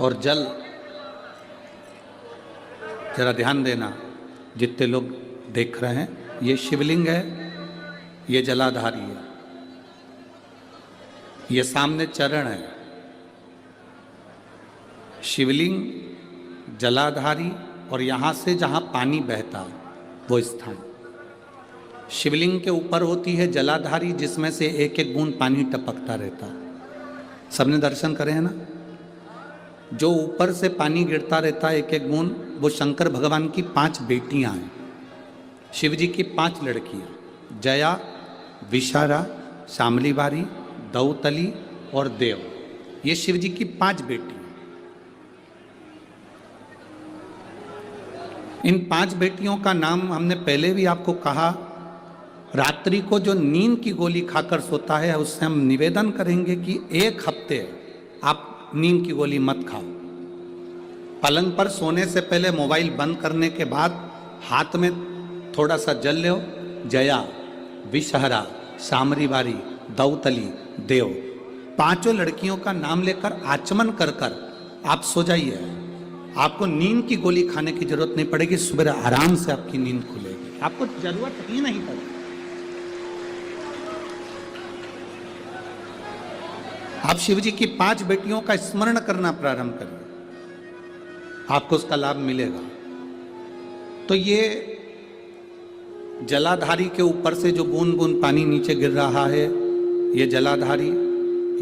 और जल, जरा ध्यान देना जितने लोग देख रहे हैं, ये शिवलिंग है, ये जलाधारी है, ये सामने चरण है। शिवलिंग, जलाधारी और यहां से जहां पानी बहता वो स्थान। शिवलिंग के ऊपर होती है जलाधारी, जिसमें से एक एक बूंद पानी टपकता रहता। सबने दर्शन करे हैं ना? जो ऊपर से पानी गिरता रहता है एक एक बूंद, वो शंकर भगवान की 5 बेटियां हैं। शिव जी की 5 लड़कियां, जया, विशारा, शामलीबारी, दौतली और देव। ये शिव जी की 5 बेटी। इन 5 बेटियों का नाम हमने पहले भी आपको कहा। रात्रि को जो नींद की गोली खाकर सोता है, उससे हम निवेदन करेंगे कि 1 हफ्ते आप नींद की गोली मत खाओ। पलंग पर सोने से पहले मोबाइल बंद करने के बाद हाथ में थोड़ा सा जल लो। जया, विषहरा, शामरीबारी, दौतली, देव, 5 लड़कियों का नाम लेकर आचमन कर कर आप सो जाइए। आपको नींद की गोली खाने की जरूरत नहीं पड़ेगी। सुबह आराम से आपकी नींद खुलेगी, आपको जरूरत ही नहीं पड़ेगी। आप शिव जी की 5 बेटियों का स्मरण करना प्रारंभ करिए, आपको उसका लाभ मिलेगा। तो ये जलाधारी के ऊपर से जो बूंद बूंद पानी नीचे गिर रहा है, ये जलाधारी,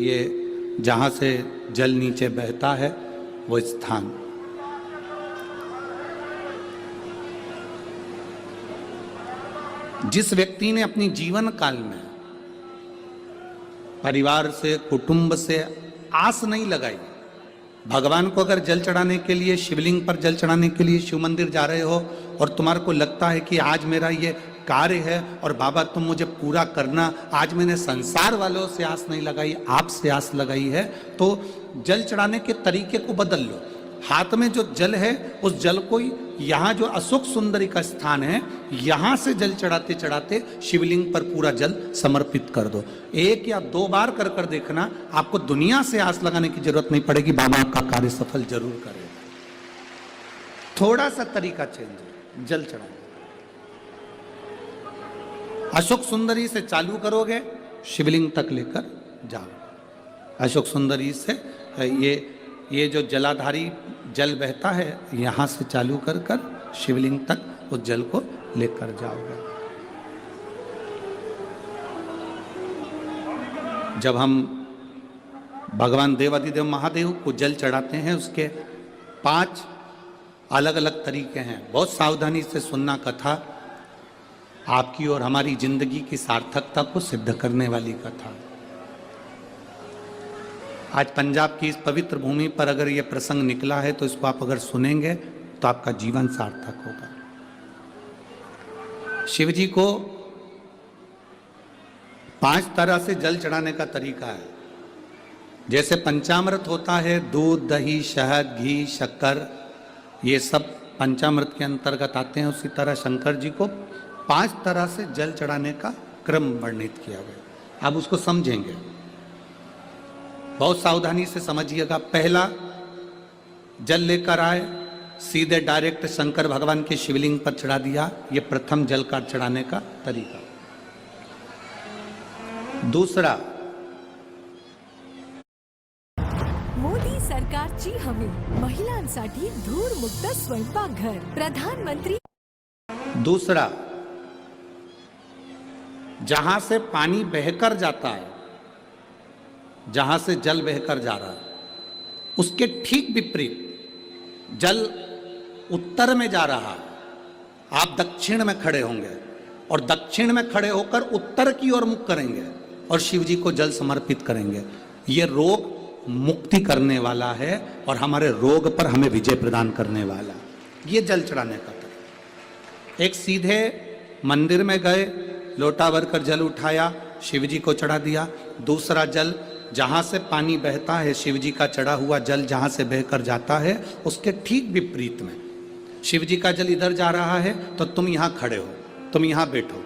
ये जहां से जल नीचे बहता है वो स्थान। जिस व्यक्ति ने अपनी जीवन काल में परिवार से, कुटुंब से आस नहीं लगाई, भगवान को अगर जल चढ़ाने के लिए, शिवलिंग पर जल चढ़ाने के लिए शिव मंदिर जा रहे हो और तुम्हारे को लगता है कि आज मेरा ये कार्य है और बाबा तुम मुझे पूरा करना, आज मैंने संसार वालों से आस नहीं लगाई, आपसे आस लगाई है, तो जल चढ़ाने के तरीके को बदल लो। हाथ में जो जल है, उस जल को यहाँ जो अशोक सुंदरी का स्थान है, यहाँ से जल चढ़ाते चढ़ाते शिवलिंग पर पूरा जल समर्पित कर दो। 1 या 2 बार कर कर देखना, आपको दुनिया से आस लगाने की जरूरत नहीं पड़ेगी, बाबा आपका कार्य सफल जरूर करेगा। थोड़ा सा तरीका चेंज है जल चढ़ाने। अशोक सुंदरी से चालू करोगे, शिवलिंग तक लेकर जाओ। अशोक सुंदरी से ये जो जलाधारी जल बहता है, यहाँ से चालू कर कर शिवलिंग तक उस जल को लेकर जाओगे। जब हम भगवान देवाधिदेव महादेव को जल चढ़ाते हैं, उसके 5 अलग अलग तरीके हैं। बहुत सावधानी से सुनना कथा, आपकी और हमारी जिंदगी की सार्थकता को सिद्ध करने वाली कथा। आज पंजाब की इस पवित्र भूमि पर अगर ये प्रसंग निकला है, तो इसको आप अगर सुनेंगे तो आपका जीवन सार्थक होगा। शिव जी को 5 तरह से जल चढ़ाने का तरीका है। जैसे पंचामृत होता है, दूध, दही, शहद, घी, शक्कर, ये सब पंचामृत के अंतर्गत आते हैं। उसी तरह शंकर जी को 5 तरह से जल चढ़ाने का क्रम वर्णित किया गया। आप उसको समझेंगे, बहुत सावधानी से समझिएगा। पहला, जल लेकर आए, सीधे डायरेक्ट शंकर भगवान के शिवलिंग पर चढ़ा दिया। ये प्रथम जल का चढ़ाने का तरीका। दूसरा, मोदी सरकारची हमी, महिलांसाठी धूरमुक्त स्वयंपाकघर, प्रधानमंत्री। दूसरा, जहां से पानी बहकर जाता है, जहां से जल बहकर जा रहा है, उसके ठीक विपरीत जल उत्तर में जा रहा है, आप दक्षिण में खड़े होंगे और दक्षिण में खड़े होकर उत्तर की ओर मुख करेंगे और शिव जी को जल समर्पित करेंगे। ये रोग मुक्ति करने वाला है और हमारे रोग पर हमें विजय प्रदान करने वाला। ये जल चढ़ाने का तरीका। एक, सीधे मंदिर में गए, लोटा भरकर जल उठाया, शिव जी को चढ़ा दिया। दूसरा जल, जहां से पानी बहता है, शिव जी का चढ़ा हुआ जल जहां से बहकर जाता है, उसके ठीक विपरीत में शिव जी का जल इधर जा रहा है, तो तुम यहां खड़े हो, तुम यहां बैठो,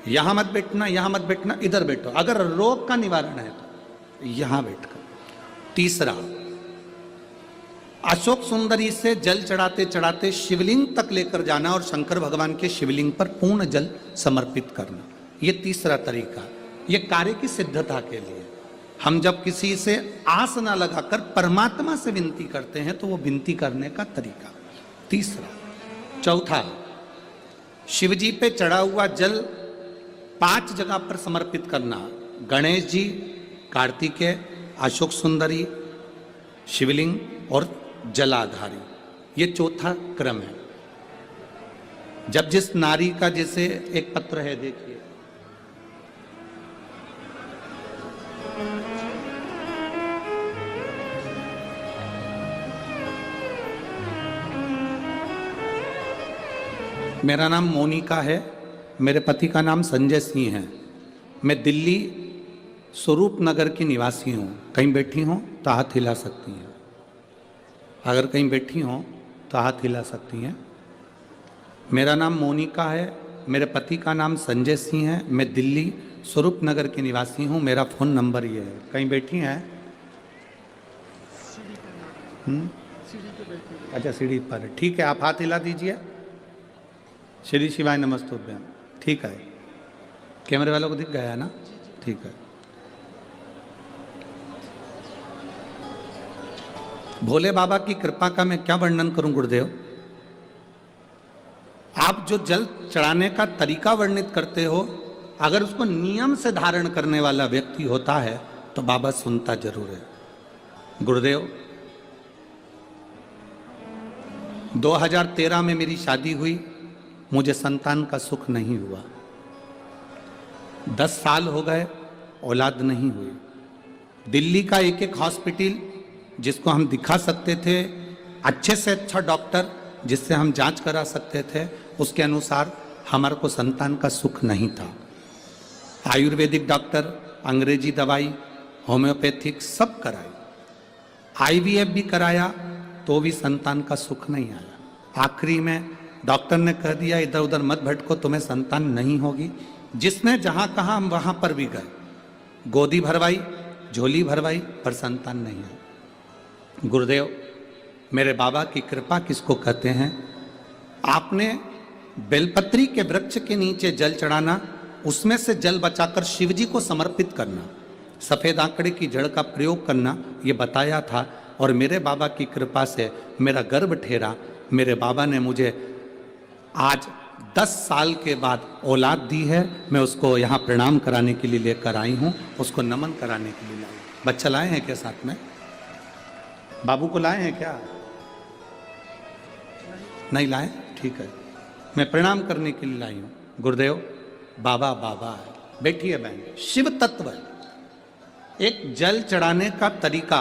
यहां मत बैठना, यहां मत बैठना, इधर बैठो। अगर रोग का निवारण है तो यहां बैठकर। तीसरा, अशोक सुंदरी से जल चढ़ाते चढ़ाते शिवलिंग तक लेकर जाना और शंकर भगवान के शिवलिंग पर पूर्ण जल समर्पित करना। ये तीसरा तरीका, ये कार्य की सिद्धता के लिए। हम जब किसी से आस ना लगाकर परमात्मा से विनती करते हैं तो वो विनती करने का तरीका तीसरा। चौथा, शिव जी पे चढ़ा हुआ जल 5 जगह पर समर्पित करना। गणेश जी, कार्तिकेय, अशोक सुंदरी, शिवलिंग और जलाधारी, ये चौथा क्रम है। जब जिस नारी का, जैसे एक पत्र है देखिए, मेरा नाम मोनिका है, मेरे पति का नाम संजय सिंह है, मैं दिल्ली स्वरूप नगर की निवासी हूँ। कहीं बैठी हों तो हाथ हिला सकती हैं, अगर कहीं बैठी हों तो हाथ हिला सकती हैं। मेरा नाम मोनिका है, मेरे पति का नाम संजय सिंह है, मैं दिल्ली स्वरूप नगर की निवासी हूँ, मेरा फ़ोन नंबर ये है। कहीं बैठी हैं? अच्छा, सीढ़ी पर है, ठीक है, आप हाथ हिला दीजिए। श्री शिवाय नमस्तुभ्यम, ठीक है। कैमरे वालों को दिख गया है ना? ठीक है। भोले बाबा की कृपा का मैं क्या वर्णन करूं गुरुदेव। आप जो जल चढ़ाने का तरीका वर्णित करते हो, अगर उसको नियम से धारण करने वाला व्यक्ति होता है तो बाबा सुनता जरूर है। गुरुदेव, 2013 में मेरी शादी हुई, मुझे संतान का सुख नहीं हुआ। 10 साल हो गए, औलाद नहीं हुई। दिल्ली का एक एक हॉस्पिटल जिसको हम दिखा सकते थे, अच्छे से अच्छा डॉक्टर जिससे हम जांच करा सकते थे, उसके अनुसार हमारे को संतान का सुख नहीं था। आयुर्वेदिक डॉक्टर, अंग्रेजी दवाई, होम्योपैथिक सब कराई, IVF भी कराया तो भी संतान का सुख नहीं आया। आखिरी में डॉक्टर ने कह दिया इधर उधर मत भटको, तुम्हें संतान नहीं होगी। जिसने जहां कहा हम वहां पर भी गए, गोदी भरवाई, झोली भरवाई, पर संतान नहीं है। गुरुदेव, मेरे बाबा की कृपा किसको कहते हैं? आपने बेलपत्री के वृक्ष के नीचे जल चढ़ाना, उसमें से जल बचाकर शिव जी को समर्पित करना, सफेद आंकड़े की जड़ का प्रयोग करना, ये बताया था। और मेरे बाबा की कृपा से मेरा गर्भ ठेरा, मेरे बाबा ने मुझे आज 10 साल के बाद औलाद दी है। मैं उसको यहाँ प्रणाम कराने के लिए लेकर आई हूँ, उसको नमन कराने के लिए लाई। बच्चा लाए हैं क्या साथ में? बाबू को लाए हैं क्या? नहीं लाए? ठीक है, मैं प्रणाम करने के लिए लाई हूँ। गुरुदेव, बाबा बाबा है, बैठिए बहन। शिव तत्व, एक जल चढ़ाने का तरीका